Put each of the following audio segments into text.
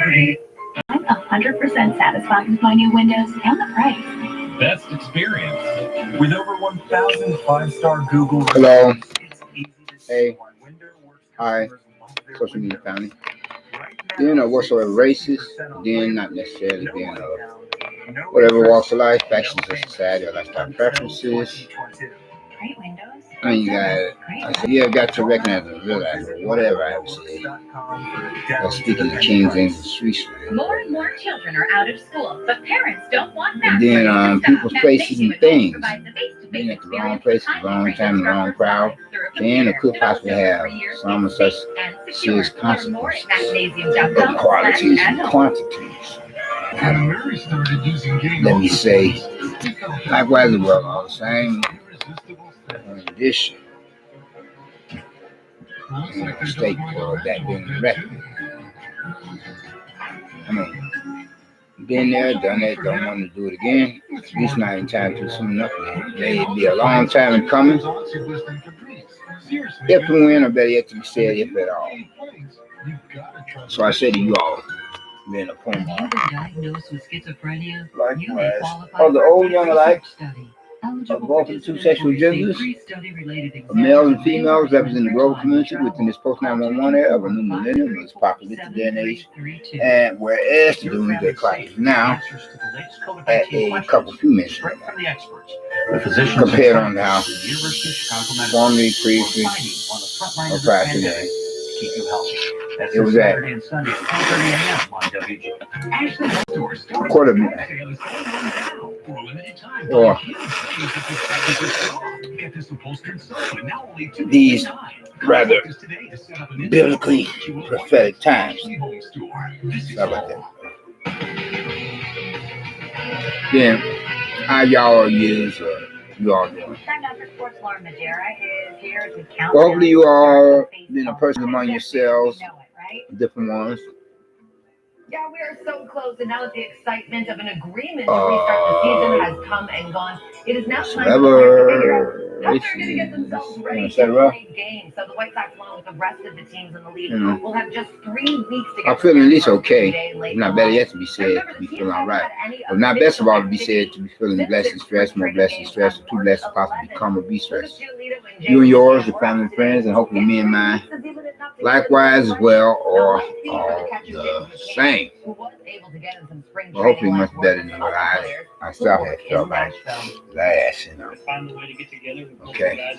I'm 100% satisfied with my new windows and the price. Best experience. With over 1,000 five-star Google Hello. reviews, it's easy to see Hey. why Window Works Hi. customers love their Social media windows. family. Right Then now, whatsoever racist, 60% off then labor, not necessarily no being write-down, no whatever interest, walks of life, no factions of payment society, or lifestyle until preferences. 2022. Great windows. I mean, you Great got, service, I great said, you have got to recognize and realize that whatever I have said, that's speaking the King's English street slang. More and more children are out of school, but parents don't want that. And then people's places and things, being at the wrong place at the wrong time, the wrong crowd, can or could possibly have some such serious consequences of qualities and quantities. Let me say, likewise, the world all the same. In addition, mistake for that being the record. I mean, been there, done that, don't want to do it again. At least not in time to soon enough. It may be a long time in coming. If and when, or better yet to be said, if at all. So I say to you all, being a poem Have you been diagnosed with schizophrenia? likewise, of the old young alike, of both the two sexual genders, of males and females representing the global community within this post-911 era of a new millennium is popular today and age, and whereas the doomsday clock is now at a couple few minutes compared on how formerly, previously, or prior to that, it was at quarter of midnight. Or these rather biblically prophetic times. How about that? Then, how y'all use you all doing? Well, hopefully you all been a person among yourselves, different ones. Yeah, we are so close, and now that the excitement of an agreement to restart the season has come and gone, it is now time for the Players to figure out how they're going to get themselves ready to play games. So the White Sox, along with the rest of the teams in the league, will have just 3 weeks to get I'm feeling at least okay. It's not better yet to be said to be feeling all right. But not best of all to be said to be feeling blessed and stressed, more blessed and stressed, or too blessed to possibly become or be stressed. You and yours, your family and friends, and hopefully me and mine, likewise as well, or all the same. Well, hopefully much better than what I myself had felt like last, Okay.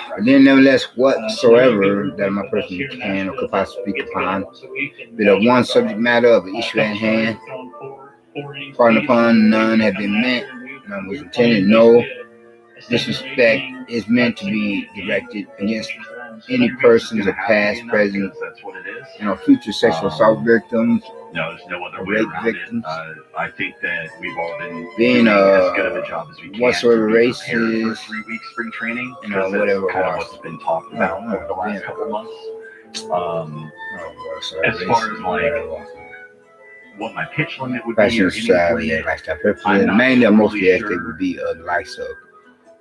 But then nevertheless, whatsoever that my person can or could possibly speak upon, bit of one subject matter of an issue at hand, pardon upon none have been meant, none was intended, no disrespect is meant to be directed against any persons of past, present, future sexual assault victims, rape victims, I think that we've all been being as good of a job as we can whatsoever to race prepare for is, 3 weeks spring training. whatever Kind of was. what's been talked about over the last couple months. As far as like what my pitch limit would be, fashion, society, and lifestyle preferences, mainly or mostly as they would be of the likes of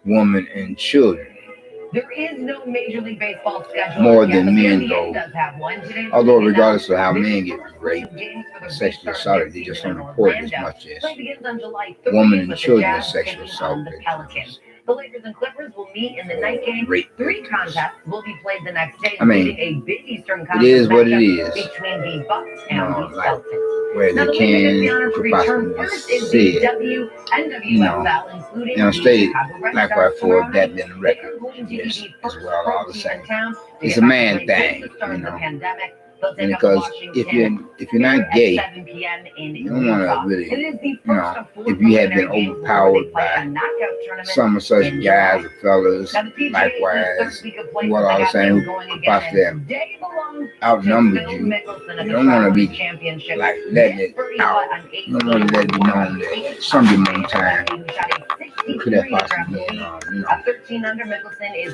women and children. There is no Major League Baseball schedule. More than men, though. Although, regardless of how men get raped or sexually assaulted, they just don't report as much as women and children are sexually assaulted. The Lakers and Clippers will meet in the night game. 3 contests will be played the next day, including a big Eastern Conference it is what it is. Between the Bucks and the Celtics. Where they can could possibly be said, stated likewise for that being the record. Yes, as well, all the same. It's a man thing, And because if you're not gay, you don't want to really, if you have been overpowered by some of such guys or fellas, likewise, well, all the same, who could possibly have outnumbered you, you don't want to be like letting it out. You don't want to let it be known that some given time you could have possibly been,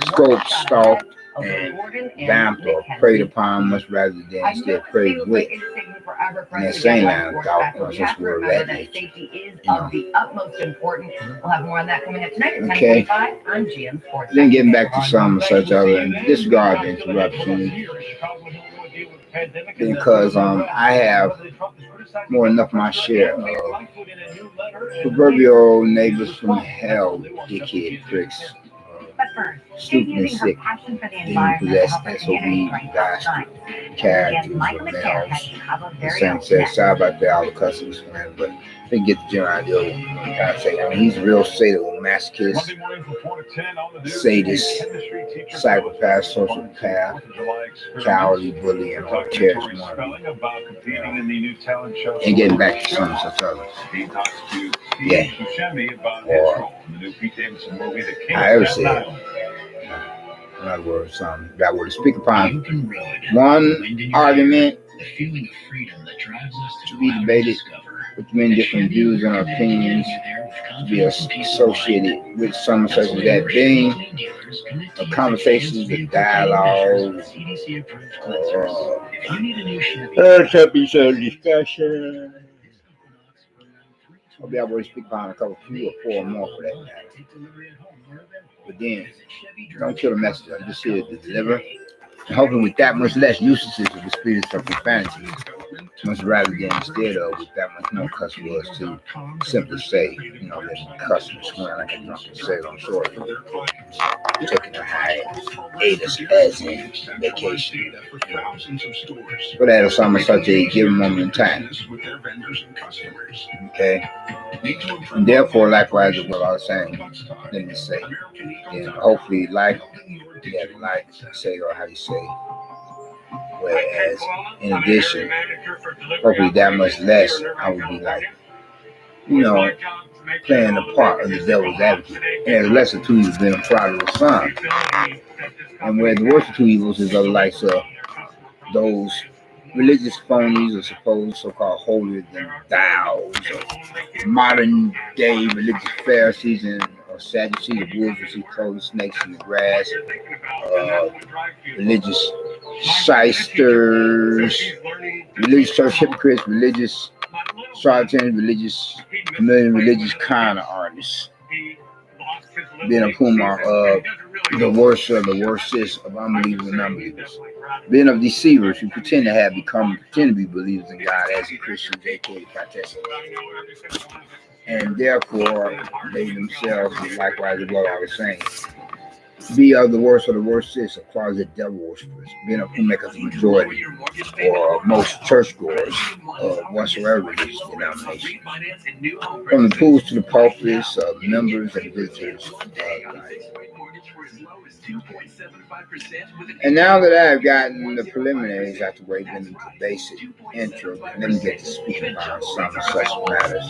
scoped, stalked, and vamped or preyed upon much rather than instead preyed with. And that same line of thought, just word of that nature. Okay. Then getting back to some such other and disregard the interruption. because I have more than enough my share of proverbial neighbors from hell, dickhead pricks, stupid and sick, demon-possessed SOB bastard characters or males. The same says, sorry about that, all the customers, man, but I think get the general idea of what I'm trying to say. I mean, he's a real sadomasochist, sadist, psychopath, sociopath, cowardly, bully, and terrorist one. And getting back to some such others. Yeah. Or however say it. In other words, that were to speak upon one argument to be debated with many different views and opinions, to be associated with some such as that being of conversations, of dialogue, topics of discussion. I'll be able to speak upon a couple, 3 or 4 more for that matter. But then, don't kill the message. I'm just here to deliver. And hoping with that much less usages of the spirits of profanity, much rather than instead of with that much more cuss words to simply say, let the customer swear like a drunken sailor on shore. Taking a hiatus as in vacation. But that is something such a given moment in time. Okay? And therefore, likewise, what I was saying, let me say, and hopefully, say, or how you say, whereas, in addition, hopefully that much less, I would be playing the part of the devil's advocate. And the lesser two evils being a prodigal son. And where the worst of 2 evils is other likes of those religious phonies or supposed so-called holier than thous, or modern day religious Pharisees or Sadducees or wolves who see cloven snakes in the grass, religious shysters, religious church hypocrites, religious charlatans, religious chameleon, religious con artists, being of whom are the worst of the worstest of unbelievers and unbelievers, being of deceivers who pretend to be believers in God as in Christians, aka Protestants, and therefore they themselves, likewise as what I was saying, be of the worst of the worstest of closet devil worshippers, being of whom maketh the majority or most churchgoers of whatsoever religious denomination, from the pools to the pulpits, members and visitors. And now that I've gotten the preliminaries out the way, then the basic intro, let me get to speaking about some such matters.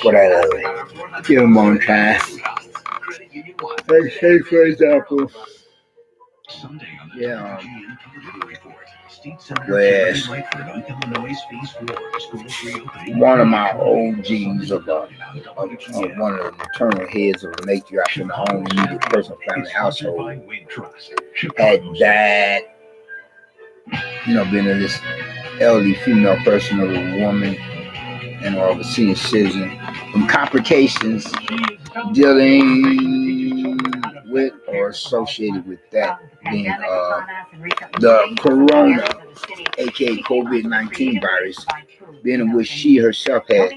For that, give them on time. Let's say, for example, whereas one of my OGs of one of the maternal heads of the matriarch in the home immediate personal family household had died, being this elderly female person or a woman and or of a senior citizen from complications dealing with or associated with that being the corona, aka COVID-19 virus, being in which she herself had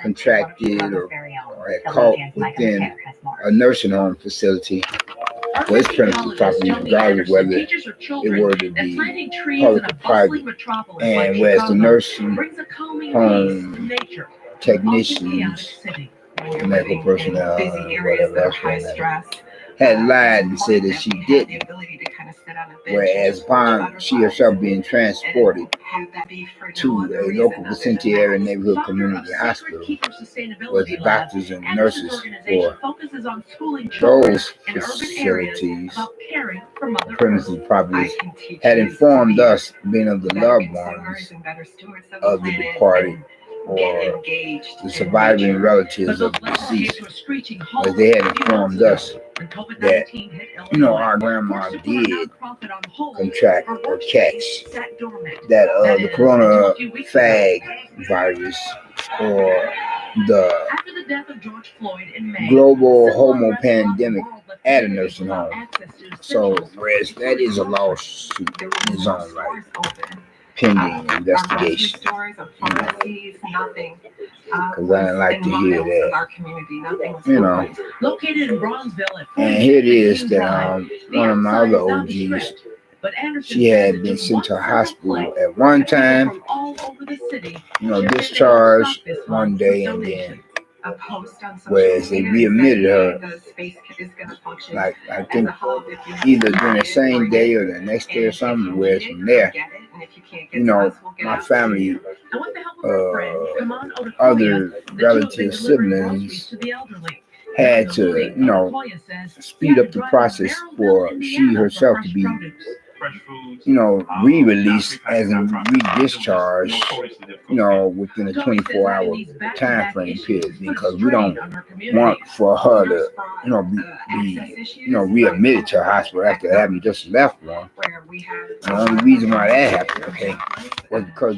contracted or had caught within a nursing home facility for its premises property, regardless of whether it were to be public or private, and whereas the nursing home technicians, medical personnel, and whatever else had lied and said that she didn't, whereas upon she herself being transported to a local vicinity area neighborhood community hospital, where the doctors and nurses for those facilities, premises properties, had informed us, being of the loved ones of the departed or the surviving relatives of the deceased, as they had informed us that our grandma did contract or catch that the corona-faggot-virus or the After the death of George Floyd in May, global several homo restaurants pandemic world left at a communities nursing without home. access to So, essentials, whereas that is a lawsuit there in were its no own right, stores open. pending Our grocery investigation. stores, our pharmacies, nothing. Because I didn't like to hear In that. our community, nothing was You know. open. Located in Bronzeville at And here it is that the one of my outside other is not OGs, strict, but Anderson she says had it's been just sent to a one simple hospital place at one that people time, from all over the city discharged this one month day, with and then donations. A post on social whereas they media readmitted said her, the space is going to function like I as think a hub if you have either to during the buy it, same bring day it, or the next day or and if something. you Whereas need it, from there, get it, and if you can't you get know, to us, we'll get my out to family, you. And with the help of our friend, Kaman Odukoya, other the two have been relative delivering groceries siblings to the elderly. had During the to, looting, you know, Odukoya says he speed had to up the drive to process Merrillville, for she Indiana, herself for to fresh be, produce. Fresh foods. you know, re-released as in re-discharged, you know, within a 24-hour time frame period, because we don't want for her to, you know, be you know, readmitted to a hospital after having just left one. And the only reason why that happened, okay, was because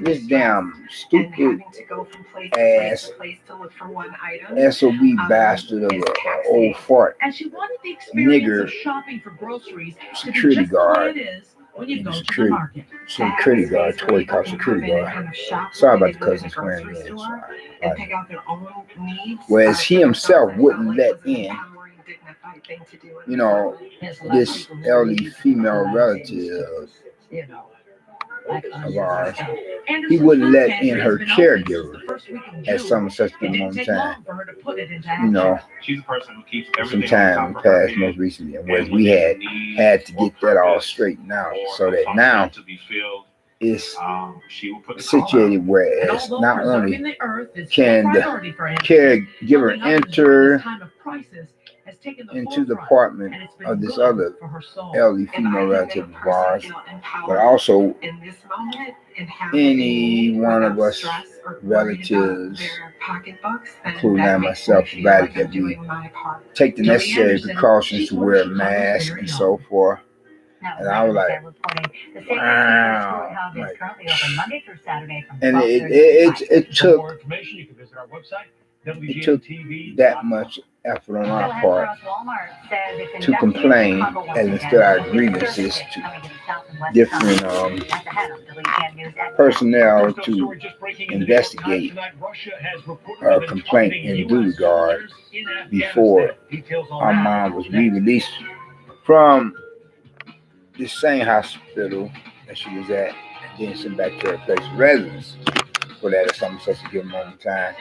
this damn stupid ass SOB bastard of a old fart nigger security guard. Security guard, toy cop security guard. Sorry about the cousin swearing in. Whereas he himself wouldn't let in, you know, this elderly female relative of ours. He wouldn't let in her caregiver at some such moment in time. You know, some time passed most recently, and whereas we had to get that all straightened out, so that now it's situated whereas not only can the caregiver enter into the apartment of this other elderly female relative of ours, but also any one of us relatives, including I myself, provided that we take the necessary precautions to wear a mask and so forth. And I was like, wow. Like, and it took that much effort on our part to complain and instead our grievances to different personnel to investigate a complaint in due regard before our mom was re-released from the same hospital that she was at, and then sent back to her place of residence for that or something such a given moment in time.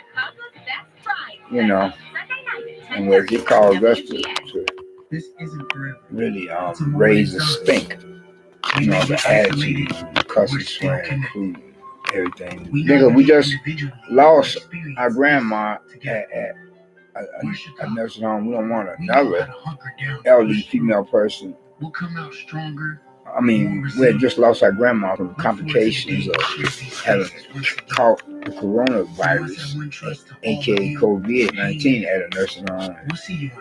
You know, and where it caused us to really raise the stink, you know, the attitude, the cussing, swearing, food, everything. Because we just lost our grandma at a nursing home. We don't want another elderly female person. I mean, we had just lost our grandma from complications of having caught the coronavirus, aka COVID-19, at a nursing home.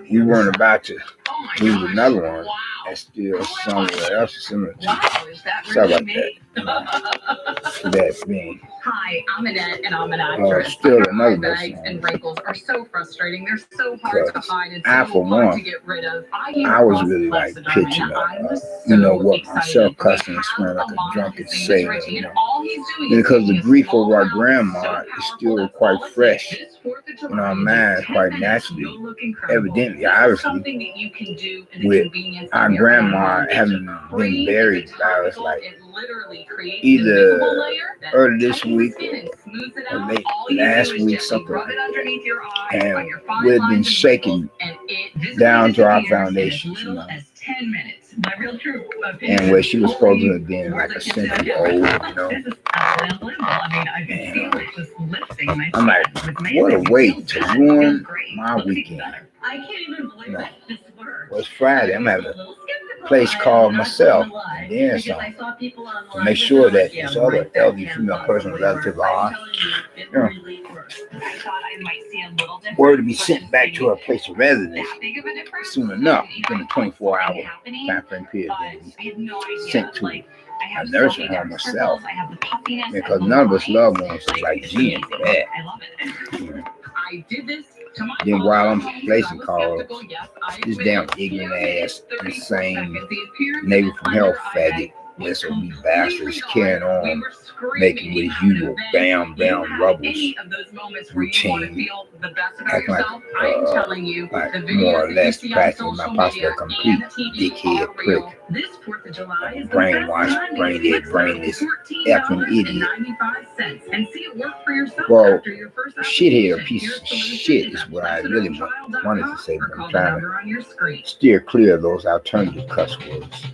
We weren't about to lose another one that's still somewhere else similar to. Sorry about that. That being. Hi, I'm Annette, and I'm an actress. Still another nursing home. And wrinkles are so frustrating. They're so hard to hide and I, for one, to get rid of. I was really like pitching up, you know, what myself cussing and swearing like a drunken sailor, you know, because the grief of our grandma is still quite fresh in our minds, quite naturally, evidently, obviously, with our grandma having been buried by us, like either early this week or late last week, something like that. And we've been shaking down to our foundations, you know. And where she was supposed to have been like a century old, you know. And I'm like, what a way to ruin my weekend. You know, well, it's Friday. I'm having a place called myself, and then some, to make sure that this other elderly female person, relative of ours, were to be sent back to her place of residence soon enough, within a 24-hour time frame period, then be sent to a nursing home myself, because none of us loved ones is like Jen for that. Then while I'm placing calls, this damn ignorant ass, insane neighbor from hell faggot, SOB bastards carrying on, making with his usual bam rubbles routine, acting like more or less practicing my possible complete dickhead prick, brainwashed, brain dead, brainless, effing idiot. Well, shithead, piece of shit is what I really wanted to say, but I'm trying to steer clear of those alternative cuss words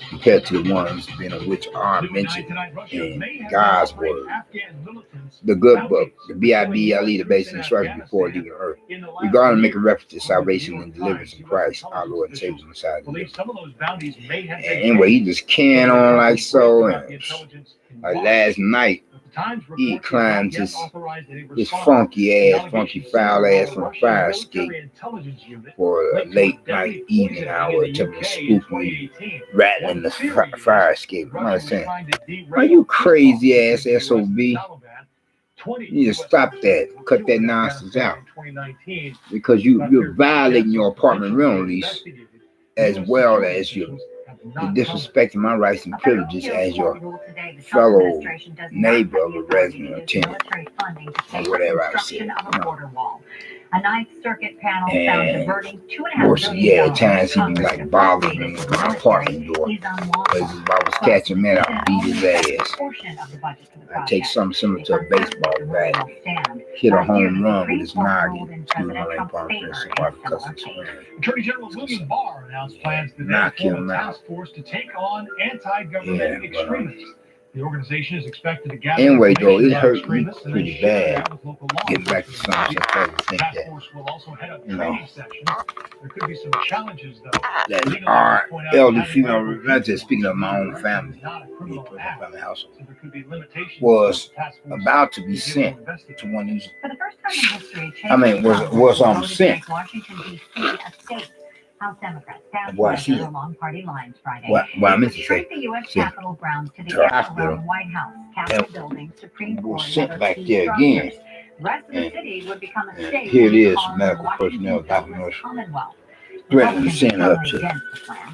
compared to the ones which are mentioned in God's word, the good book, the Bible, the basic instructions before leaving earth, regarding making reference to salvation and deliverance in Christ, our Lord and Savior Messiah. And anyway, he just carrying on like so, and like last night, he climbed his funky foul ass from a fire escape for a late night evening hour, attempting to spook me, rattling the fire escape. I'm saying, are you crazy ass SOB? You need to stop that, cut that nonsense out, because you're violating your apartment rental lease, as well as you're disrespecting my rights and privileges as your fellow neighbor of a resident or tenant, or whatever I said. A Ninth Circuit panel found diverting $2.5 million. Yeah, at times he be like bothering me with my apartment door. Because if I was catching him, I'd beat his ass. I'd take something similar to a baseball bat, hit a home run with his noggin, excuse my language, Attorney General William Barr announced plans today knock for him a out. task force to take on anti-government extremists. The organization is expected to gather Anyway, though, it information about hurt me extremists and then pretty share bad. that with local law Getting back to something, so I think task that, force will also head up training sessions. There could be some challenges, though. that Legal our experts point out elderly that female having relative, speaking of my own is family, not a criminal act, family household, so there could be limitations was to the task force about to be is able sent investigate. to one of these. For the first time in history, Was sent. Washington, D.C. a state. House Democrats passed Well, measure along party lines Friday. Well, I meant to say, Shrink the U.S. Capitol grounds to the area around the White House, Capitol building, Supreme Court, sent back there again. The rest of the city would become a state. Here it is, called medical Washington personnel, doctors, Commonwealth. threatening to send up to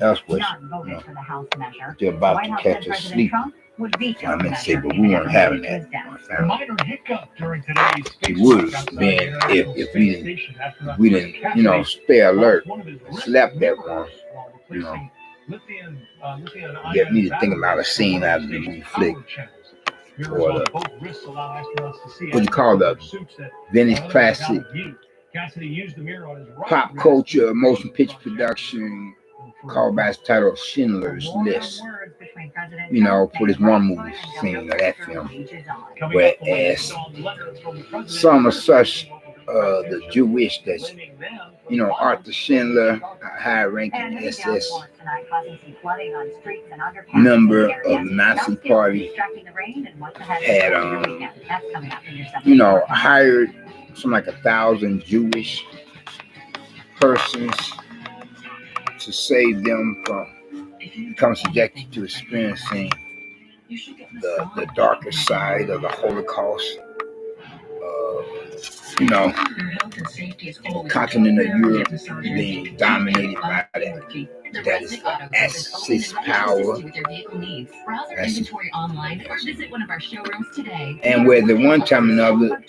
elsewhere. None voted for the House measure. They're about White to House catch said us President sleeping. Trump would veto I the meant to say, measure but if we it weren't having escalated to that. his death. A minor hiccup during today's It would have been if we didn't, stay alert, slept that one, get me to think about a scene out of the movie flick, or what you call the vintage classic pop culture motion picture production called by its title of Schindler's List. For this one movie scene of that film, whereas some of such the Jewish that's Arthur Schindler, a high-ranking SS member of the Nazi Party, had hired something like 1,000 Jewish persons to save them from becoming subjected to experiencing the darker side of the Holocaust. Continent of Europe being dominated by that is Axis power. And where the one time or another,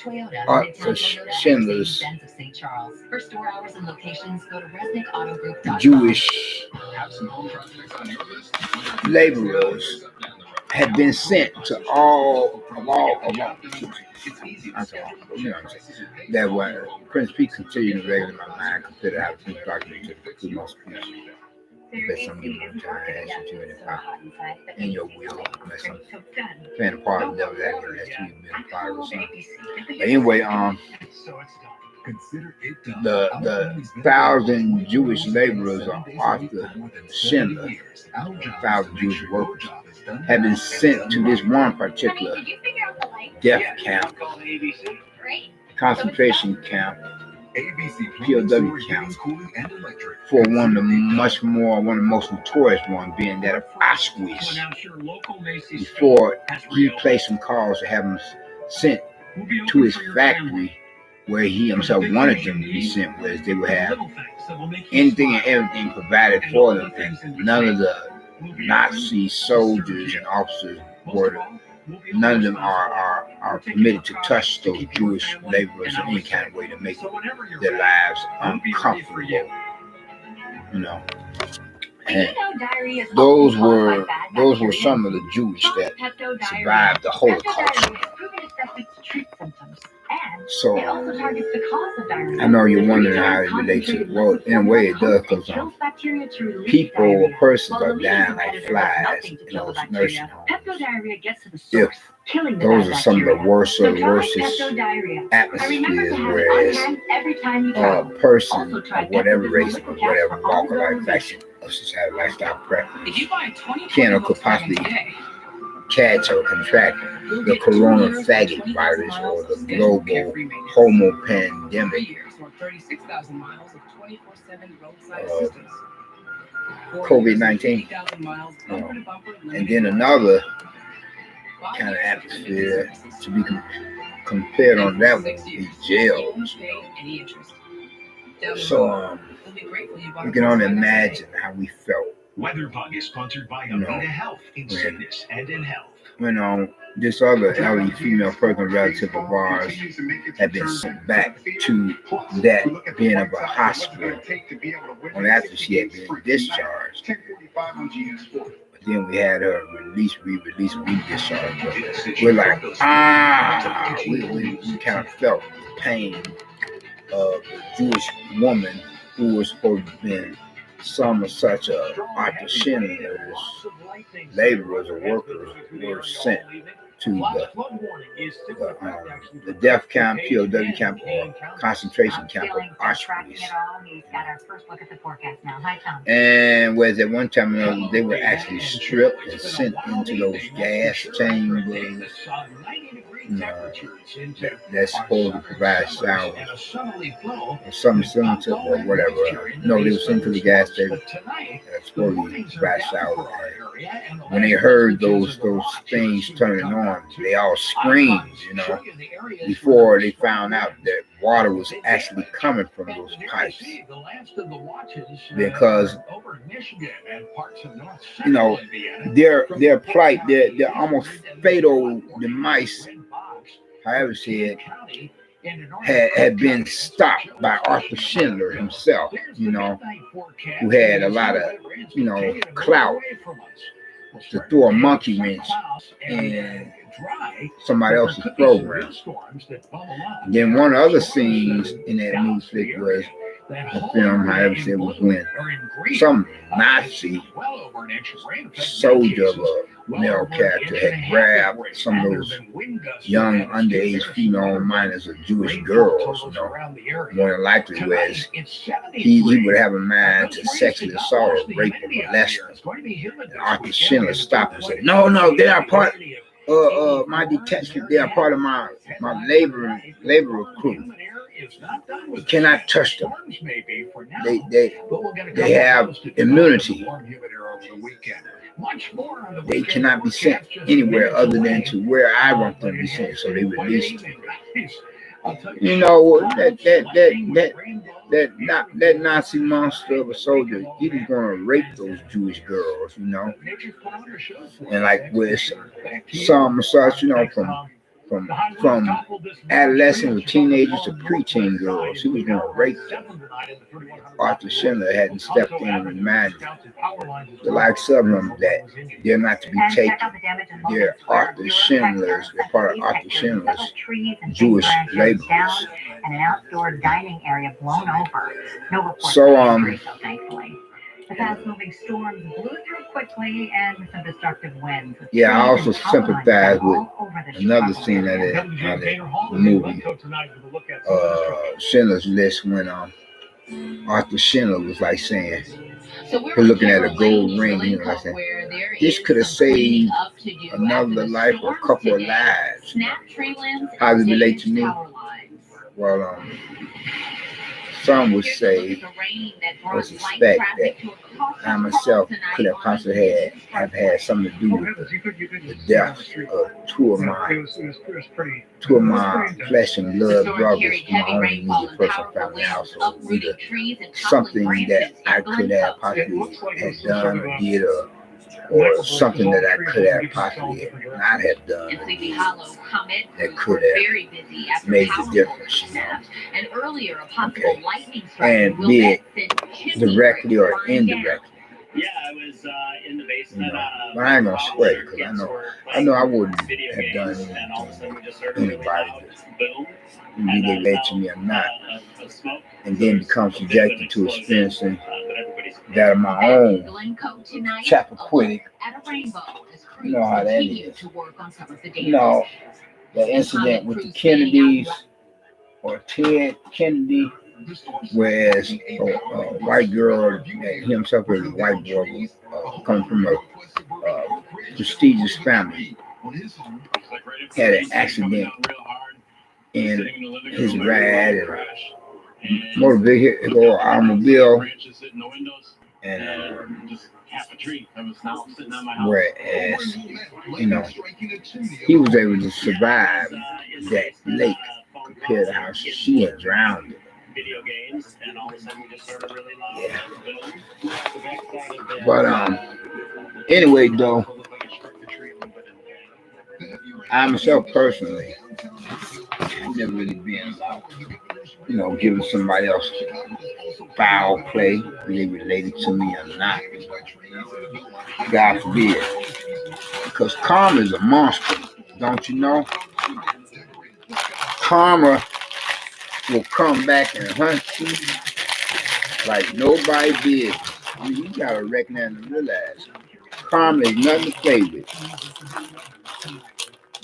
Arthur Schindler's Jewish laborers had been sent to all that were Prince P continued to regulate my mind compared to how things documented to the two most speech. Based on giving them time to ask you to any power in your will, unless I'm playing a part of the devil that has 2 million followers. But anyway, the 1,000 Jewish laborers of Arthur Schindler, 1,000 Jewish workers, have been sent to this one particular death camp, concentration camp, POW camp, for one of the most notorious ones being that of Auschwitz. Before he placed some calls to have him sent to his factory where he himself wanted them to be sent, where they would have anything and everything provided for them, and none of the Nazi soldiers and officers none of them are permitted to touch those Jewish laborers in any kind of way to make their lives uncomfortable, you know. And those were some of the Jewish that survived the Holocaust. So I know you're wondering how it relates to, well, in a way it does, because people or persons are dying like flies in those nursing homes. If those are some of the worstest atmospheres, whereas a person of whatever race or whatever walk of life, faction, or society, lifestyle preference can or could possibly catch or contract the corona-faggot-virus or the global homo pandemic, COVID-19. And then another kind of atmosphere to be compared on that would be jails. So you can only imagine how we felt. WeatherBug is sponsored by Amina Health in sickness and in health. When this other elderly female person relative of ours had been sent back to that being of a hospital after she had been discharged. But then we had her re-discharged. We're like, we kind of felt the pain of the Jewish woman who was supposed to have been some of such a Arthur Schindler's laborers or workers were sent to the death camp, POW camp, or concentration camp of Auschwitz. And whereas at one time or another, they were actually stripped and sent into those gas chambers, that's supposed to provide shower or something similar to, or whatever. No, they were sent to the gas station that's supposed to provide shower. When they heard those things turning on, they all screamed, before they found out that water was actually coming from those pipes. Because, their plight, their almost fatal demise, however said, had been stopped by Arthur Schindler himself, who had a lot of, clout to throw a monkey wrench in somebody else's program. And then one of the other scenes in that news flick was the film, however said, was when some Nazi soldier of a male character had grabbed some of those young underage female minors or Jewish girls, more than likely, whereas he would have a mind to sexually assault or rape or molest them. And Arthur Schindler stopped and said, no, they are part of my detachment, they are part of my laborer crew. You cannot touch them. They have immunity. They cannot be sent anywhere other than to where I want them to be sent. So they released them. That Nazi monster of a soldier, he was going to rape those Jewish girls, and like with some such, from adolescents or teenagers to preteen girls, he was going to rape them. Arthur Schindler hadn't stepped in and reminded the likes of them that they're not to be taken. They're part of Arthur Schindler's Jewish laborers. And an outdoor dining area blown over. No reports thankfully. The fast-moving storms blew through quickly and with some destructive winds. Yeah, I also sympathize with another scene of that movie, Schindler's List, when Arthur Schindler was like saying, we're looking at a gold ring, you know, like saying, this could have saved another life or a couple of lives. How does it relate to me? Well, some would say or suspect that I myself could have possibly have had something to do with the death of two of my flesh and blood brothers in my own immediate personal family household. Either something that I could have possibly had done or did, or something that I could have possibly not have done that could have made the difference, you know. Okay. And be it directly or indirectly. Yeah, I was in the basement. You know, but I ain't gonna swear because I know I wouldn't have done anything anybody be they led to me or not, and then become subjected to experiencing that of my own Chappaquiddick. You know how that is. You know, the incident with the Kennedys or Ted Kennedy, whereas a white girl that himself as a white boy come from a prestigious family, had an accident in his ride and motor vehicle or automobile, and whereas, you know, he was able to survive that lake compared to how she had drowned. Video games, and all of a sudden we just started really loud. Yeah. But anyway, though, I myself personally, I've never really been about, you know, giving somebody else foul play, whether they related to me or not. God forbid. Because karma is a monster, don't you know? Karma will come back and hunt you like nobody did. I mean, you gotta recognize and realize karma is nothing to play with.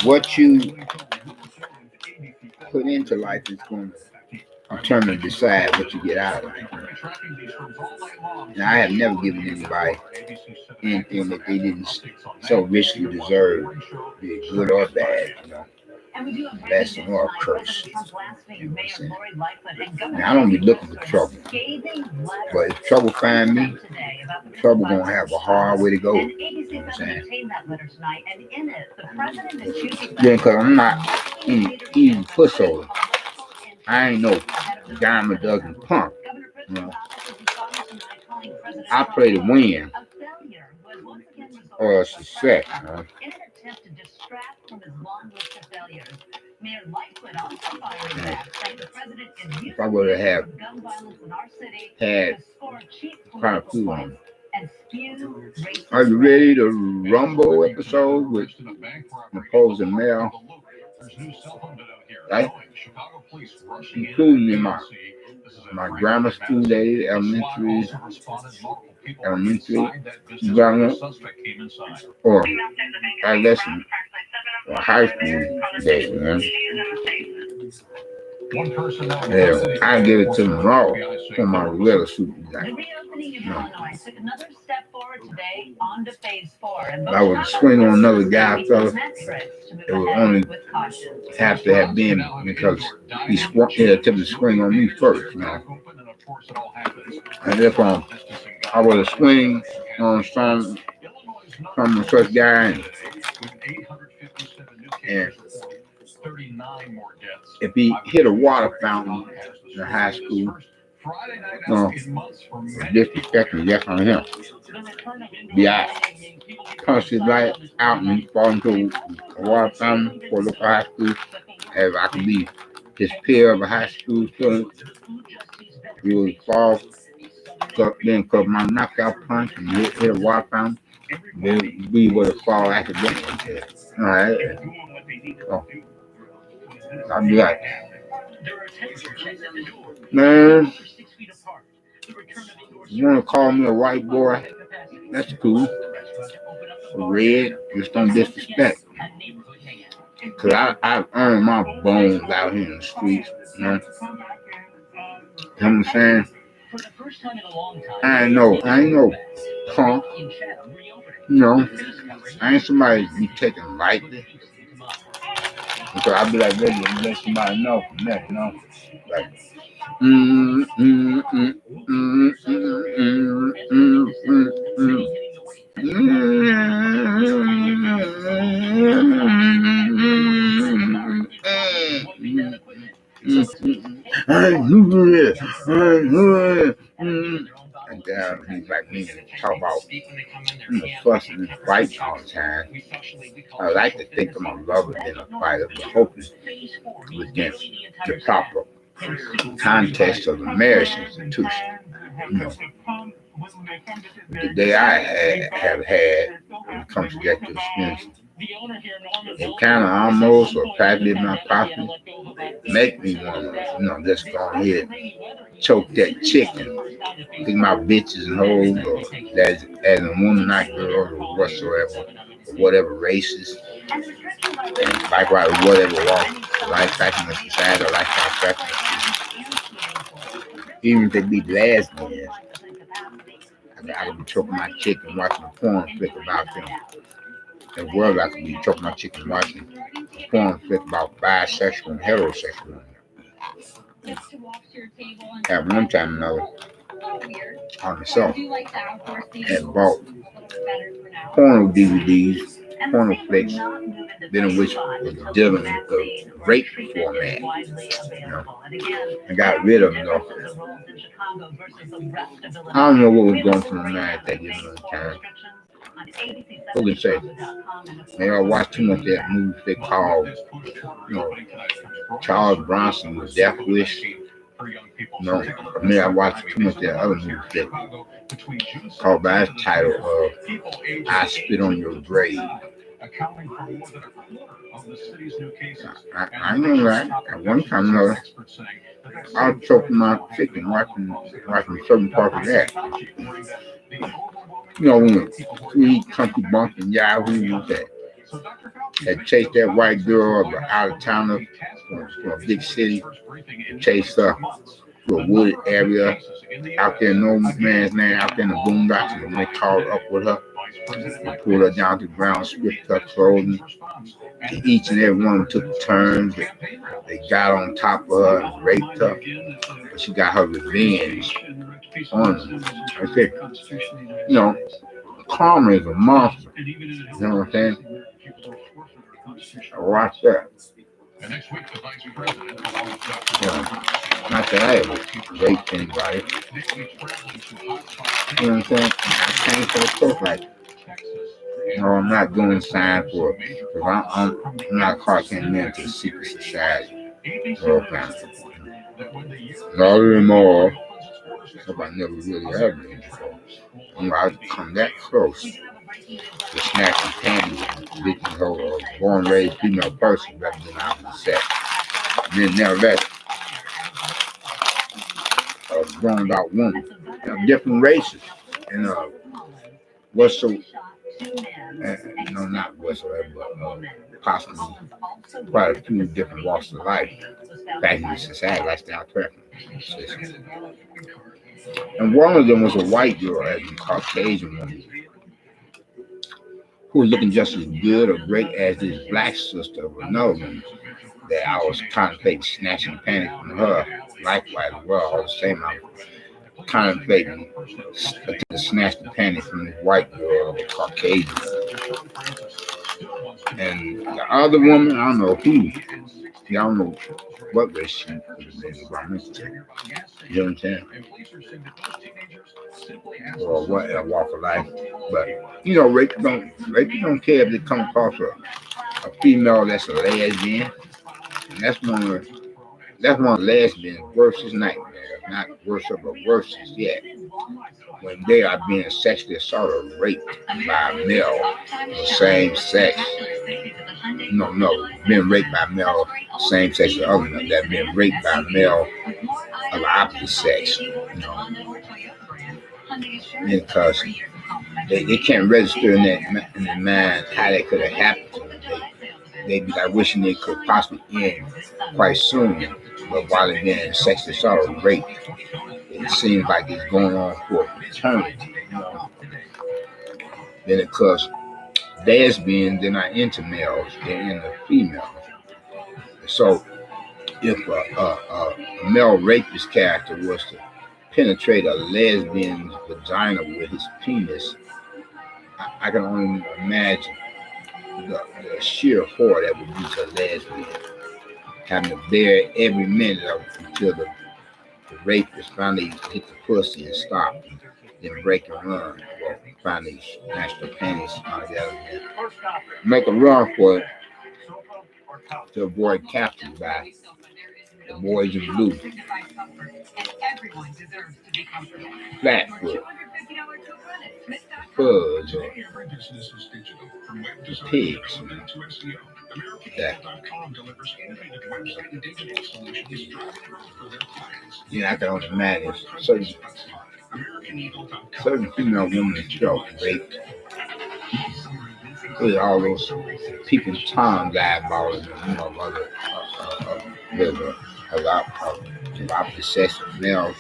What you put into life is going to determine and decide what you get out of life. Now, I have never given anybody anything that they didn't so richly deserve, be it good or bad, you know. Blessing or a curse. You know what I'm saying? Now, I don't be looking for trouble. But if trouble find me, trouble gonna have a hard way to go. You know what I'm saying? Then, because I'm not even pushover. I ain't no dime a dozen punk. You know? I play to win or success. You know? If I would have had kind of food on me. Are you ready to rumble episode with opposing male? Right? Including in my grammar school days, elementary grammar, or adolescent, or high school days, man. Yeah, I give it to them raw for my regular soup. I would swing on another guy, fella. It would only have to have been because he attempted to swing on me first, you know. And if I were to swing on some such guy, and if he hit a water fountain in high school, no, disrespecting, yes, on him. Be out. Punch his light out and he fall into a water fountain for a local high school. If I could be his peer of a high school student, he would fall, then because my knockout punch and hit a water fountain, then we would have fall accidentally. All right. Oh. I'd be like, man, you want to call me a white boy? That's cool. Red, just don't disrespect. Because I've earned my bones out here in the streets, you know. You know what I'm saying? I ain't no punk, you know. I ain't somebody be taking lightly. So I'll be like, ready to let somebody know from that, you know. Like, and then he's like me and talk about fussing and fighting all the time. I like to think I'm a lover than a fighter, but hoping within the proper context of the marriage institution. You know, the day I have had when it comes to that experience, it kind of almost or practically not possible make me want to, just go ahead choke that chicken. Think about bitches and hoes or as a woman, not girls or whatsoever, or whatever races, and likewise whatever walk life back in the society or lifestyle preferences. Even if they be lesbians, I could be choking my chicken watching a porn flick about them. As well, I could be choking my chicken watching a porn flick about bisexual and heterosexual. At one time or another, on myself, had bought porno DVDs, porno flicks, then which was dealing with the rape format. You know, I got rid of them though. I don't know what was going through my mind at that given time. Who can say? Maybe I watched too much of that movie they called, Charles Bronson with Death Wish. No, maybe I watched too much of that other movie that called by its title of I Spit on Your Grave. I know that at one time or another, I was choking my chicken watching certain parts of that. When the three country bumping yahoos that chased that white girl out of town from a big city, chased her to a wooded area out there, no man's land, out there in the boondocks, and when they caught up with her, they pulled her down to the ground, stripped her clothing. Each and every one took turns. They got on top of her and raped her, but she got her revenge on them. I said, karma is a monster. You know what I'm saying? Watch that. Not that I ever raped anybody. You know what I'm saying? I came for the cook like, I'm not doing sign for it. Because I'm not cartoon into the secret society. Okay. Not anymore. If I never really have been before. I've come that close to snatching panties and bitching her a born raised female person rather than opposite sex. And then nevertheless, a grown out woman. Different races. And not whatsoever, but possibly quite a few different walks of life back in the society, lifestyle preferences. And one of them was a white girl, as a Caucasian woman, who was looking just as good or great as this black sister of another one that I was contemplating snatching panties from her. Likewise, all the same, I was contemplating to snatch the panties from this white girl, the Caucasian. And the other woman, I don't know who. I don't know what race she was environmental. You know what I'm saying? Or what walk of life. But rape don't care if they come across a female that's a lesbian. And that's one of lesbian's worst nightmares. Not worse of a worst yet. When they are being sexually assaulted or raped by a male of the same sex. No, being raped by a male same sex or other than that, being raped by a male of the opposite sex. Because they can't register in their mind how that could have happened to them. they'd be like wishing they could possibly end quite soon. But while they're being sexually assault or rape, it seems like it's going on for eternity. Then because lesbians, they're not into males, they're into females. So if a male rapist character was to penetrate a lesbian's vagina with his penis, I can only imagine the sheer horror that would be to a lesbian, having to bear every minute of it until the rapist finally hit the pussy and stop, then break and run, or finally snatch the panties out of the other man. Make a run for it to avoid capture by the boys in blue. Flatfoot, fuzz, or the pigs. That. I can only imagine certain female women felt raped with all those peeping toms eyeballing and other of opposite sex of males.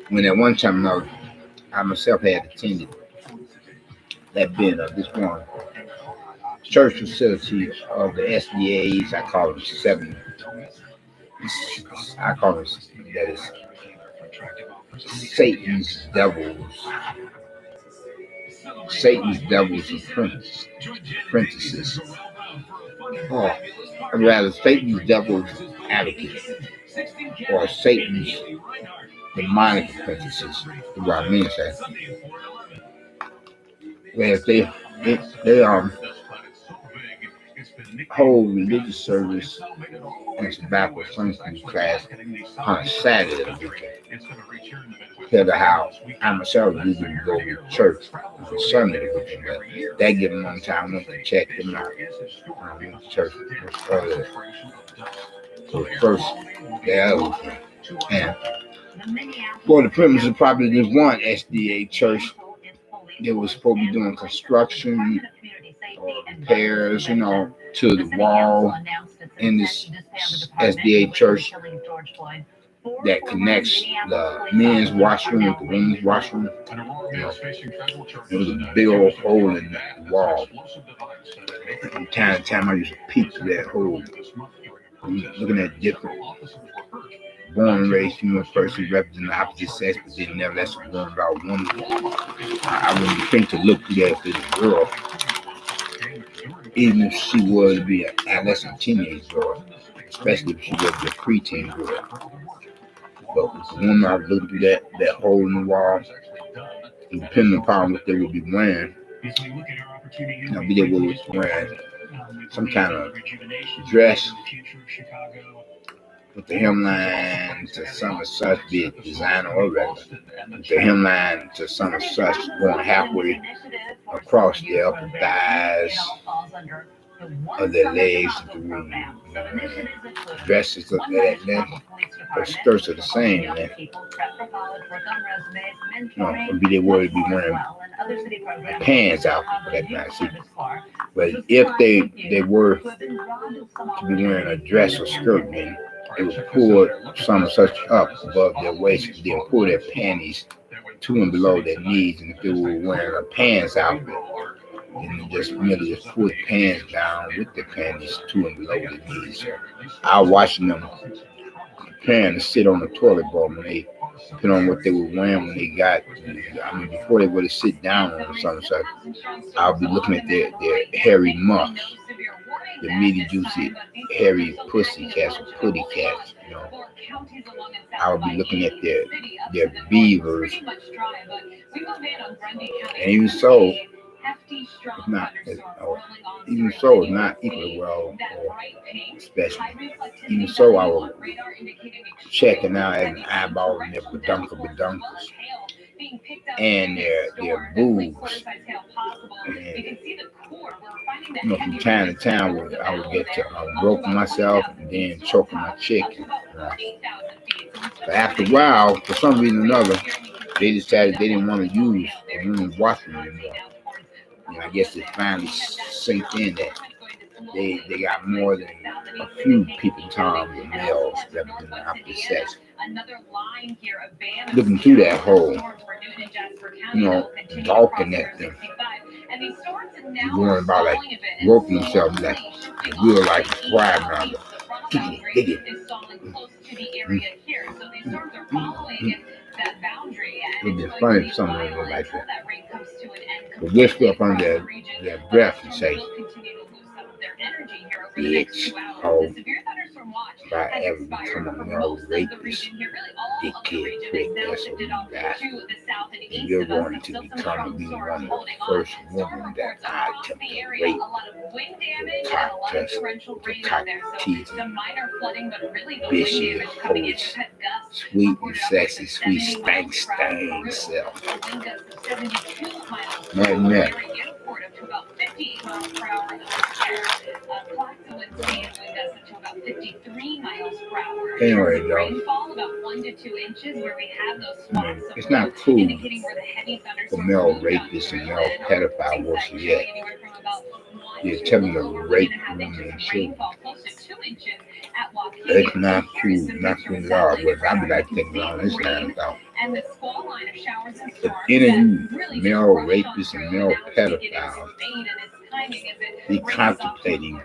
When at one time or another, I myself had attended that being of this one church facility of the SDAs. I call them 7. I call them that is Satan's devils apprentices, or rather Satan's devil's advocates, or Satan's demonic apprentices, is what I mean to say. Where they hold religious service and tobacco cleansing class on Saturday of the weekend. Tell the how I myself usually go to church on Sunday of the weekend, but that given one time I went to check them out. I went to church earlier. So first day of the weekend. And for the premise of probably this one SDA church, they was supposed to be doing construction or repairs, to the wall in this SDA church that connects the men's washroom with the women's washroom. There was a big old hole in the wall. From time to time, I used to peek through that hole, looking at different born and raised human persons representing the opposite sex, but then nevertheless born about woman. I wouldn't think to look through that if it was a girl, even if she was to be an adolescent teenage girl, especially if she was a preteen girl. But with the woman, I was looking through that hole in the wall, and depending upon what they would be wearing, maybe they were wearing some kind of dress with the hemline to some of such, be it designer or regular, with the hemline to some of such going halfway across their upper thighs or their legs to the dresses of that length. Her skirts are the same length. Maybe they were to be wearing pants out for that night. But if they were to be wearing a dress or skirt, then they would pull some of such up above their waist, then pull their panties to and below their knees. And if they were wearing a pants outfit, then they just merely pull the pants down with the panties to and below their knees. So I was watching them preparing to sit on the toilet bowl when they, depending on what they were wearing when they got, before they were to sit down on something. So I'll be looking at their hairy muffs, the meaty, juicy, hairy pussy cats or putty cats, I would be looking at their beavers. And even so, it's not equally well, or especially. Even so, I was checking out and eyeballing their badunkas and their boobs. And, from time to time, I would get to broking myself and then choking my chicken. But after a while, for some reason or another, they decided they didn't want to use the women's washroom anymore. And I guess it finally sinked in that they got more than a few people time with males representing the opposite sex. Looking through that hole, gawking at them. Going about like roping themselves like real like scribe around them. Dig it. It'd be funny if someone was like that. But whisper up under their breath and say, bitch, hoe, if I ever become a male rapist, dickhead, prick, that's what you got. And you're going to become one of the first women that I attempt to rape. The cock teeth, bitchy, hoes, sweet and sexy, sweet stank stain self. Man. Anyway, though, it's not cool for male rapists and male pedophile worse yet. You're telling them to rape women and children. It's not cool, not cool at all. But I would like to take it on this land though. If any of you male rapists and male pedophiles be contemplating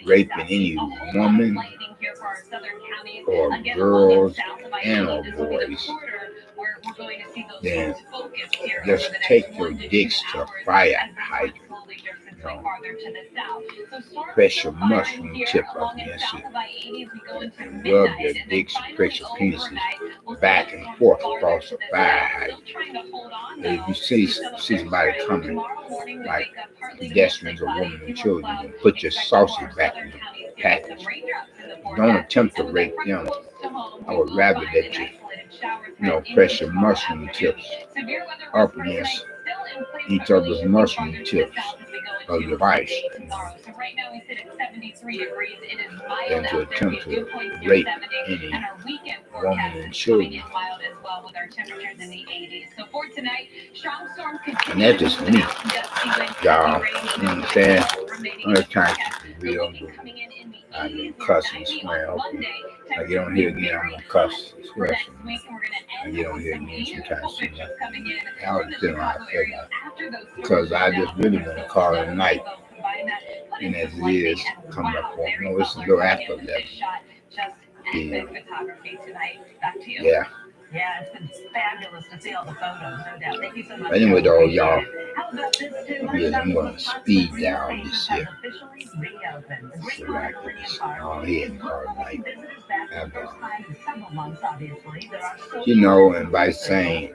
raping any woman or girls and or boys, then just take your dicks to a fire hydrant. Press your mushroom tip up against it and rub your dicks and press your penises back and forth across the fire hydrant. And if you see somebody coming, like pedestrians or women and children, then put your sausage back in the package. Don't attempt to rape them. I would rather that you press your mushroom tips up against each other's mushroom tips of your vice, than to attempt to rape any woman and children. And that's just me, y'all. You know what I'm saying? I'm just trying to keep it real. I get cuss and swear. I get on here again, I'm gonna cuss and swear. I get on here again sometimes. Y'all just don't know how I feel about it. Because I just really want to call it a night. And as it is, come back home. No, it's a little after 11. Yeah. Yeah, it's been fabulous to see all the photos, no doubt. Thank you so much. Anyway, though, y'all, I'm going to speed down this year. So like this, all here in hard night. And by saying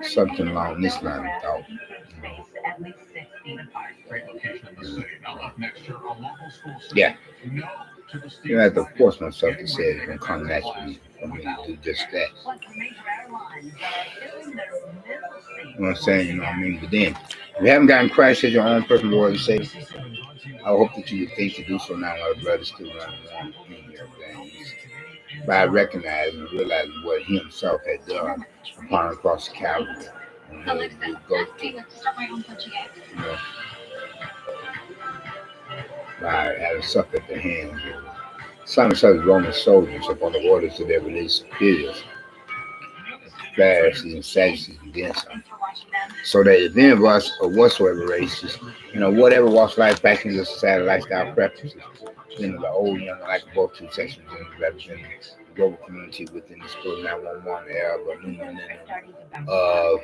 something along this line of thought, yeah. I have to force myself to say it's going to come naturally for me to do just that. You know what I'm saying? You know what I mean? But then, if you haven't gotten Christ as your own personal Lord and Savior, I hope that you would think to do so now while the blood is still running warm in your veins. By recognizing and realizing what He Himself had done upon the cross of Calvary. And He would go through, by having suffered at the hands of some such Roman soldiers upon the orders of their religious superiors, Pharisees and Sadducees, and then some. So that if any of us, or whatsoever races, whatever walks of life, back into society, lifestyle preferences, the old, young, like both two sections representing the global community within this post-911-era, but new millennium of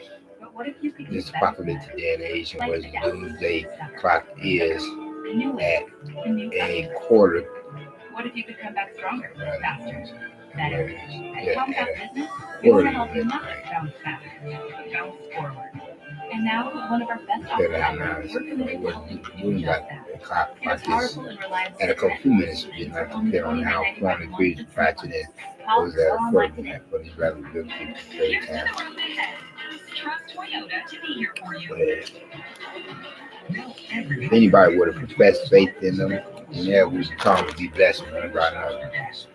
this apocalyptic day and age, and where the doomsday clock is at a quarter. What if you could come back stronger, faster, better? Bounce back, bounce forward. And now, one of our best options. We're committed to just that. The clock like this at a couple minutes, depending on how long the period is practiced in. Was at a quarter minute for these rather good people to play time. If anybody would have professed faith in them, and we would come to be blessed with one another.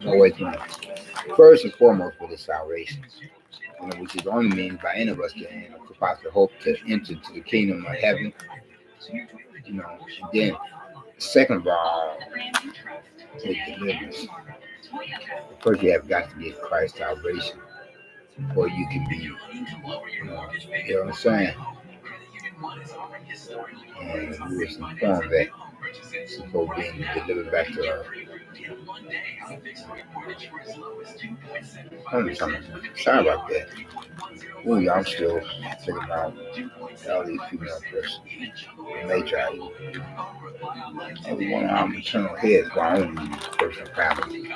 Always one. First and foremost for this salvation, which is the only means by any of us to possibly hope to enter into the kingdom of heaven, You know, and then second of all, with deliverance. First, you have got to get Christ's salvation before you can be, you know what I'm saying? And we was informed that before being delivered back to sorry about that. Ooh, I'm still thinking about all these female persons. And they try to every one of our maternal heads for our own personal family.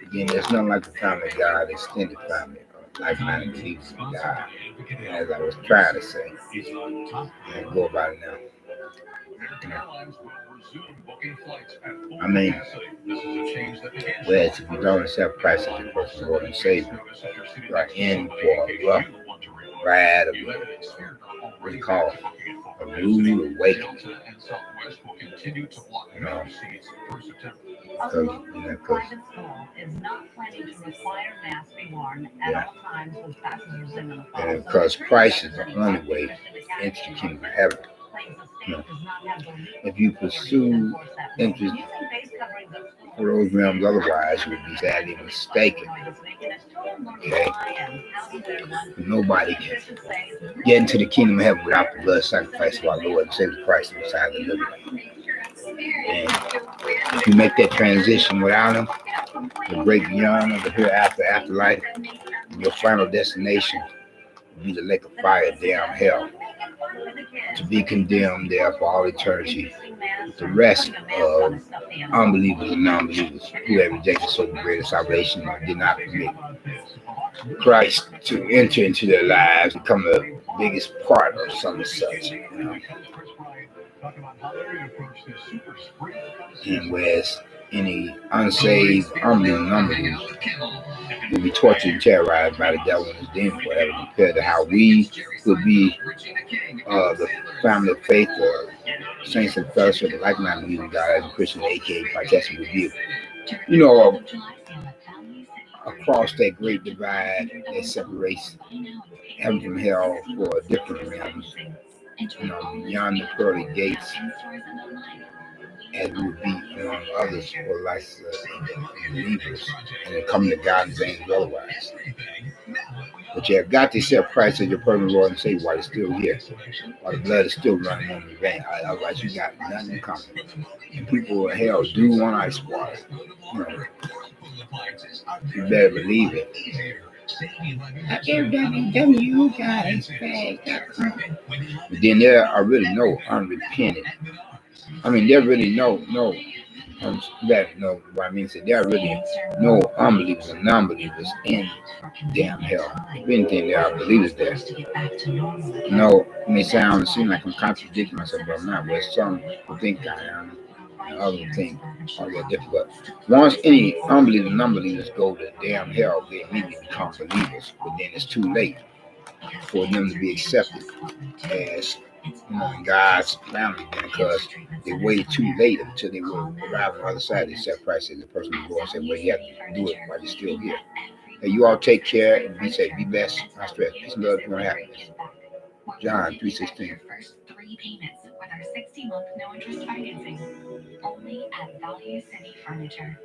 Again, there's nothing like the family of God, extended family, like-minded believers in God. As I was trying to say, and go about it now. I mean, whereas if you don't accept Christ as your personal Lord and Savior, you are in for a rough ride of what do you call it? A rude awakening. You know, because and because Christ is the only way into the kingdom of heaven. You know, if you pursue interest for those realms otherwise, you would be sadly mistaken. Okay? Nobody can get into the kingdom of heaven without the blood sacrifice of our Lord and Savior Christ inside the living. And if you make that transition without him, the great beyond of the hereafter, afterlife, your final destination will be the lake of fire, damn hell, to be condemned there for all eternity. The rest of unbelievers and non-believers who have rejected so great a salvation or did not permit Christ to enter into their lives, become the biggest part of some of such. You know? And whereas any unsaved, unbelieving non-believers will be tortured and terrorized by the devil and his demons, whatever, compared to how we would be the family of faith, saints and fellowship, like-minded believing God as a Christian, aka Protestant review. You know, across that great divide that separates heaven from hell for different realms, you know, beyond the pearly gates, as we would be among others for life believers, and then come to God and angels otherwise. But you have got to accept Christ as your personal Lord and Savior while it's still here, while the blood is still running on your vein. Otherwise, you got nothing coming. And people in hell do want ice water. You know, you better believe it. But then there are really no unrepentant. I mean, there really no. That no, what I mean is that there are really no unbelievers and non-believers in damn hell. If anything, there are believers there. No, it may seem like I'm contradicting myself, but I'm not. But some will think I am, and others will think all that different. But once any unbelievers and non-believers go to damn hell, they immediately become believers. But then it's too late for them to be accepted as, you know, in God's family, because they waited too late until they will arrive on the other side. They accept Christ as the person who goes and say, well, you have to do it while you're still here. Hey, you all take care and be safe, be blessed, not stressed. Peace and love, joy and happiness. John 3:16. First 3 payments with our 60-month no interest financing, only at Value City Furniture.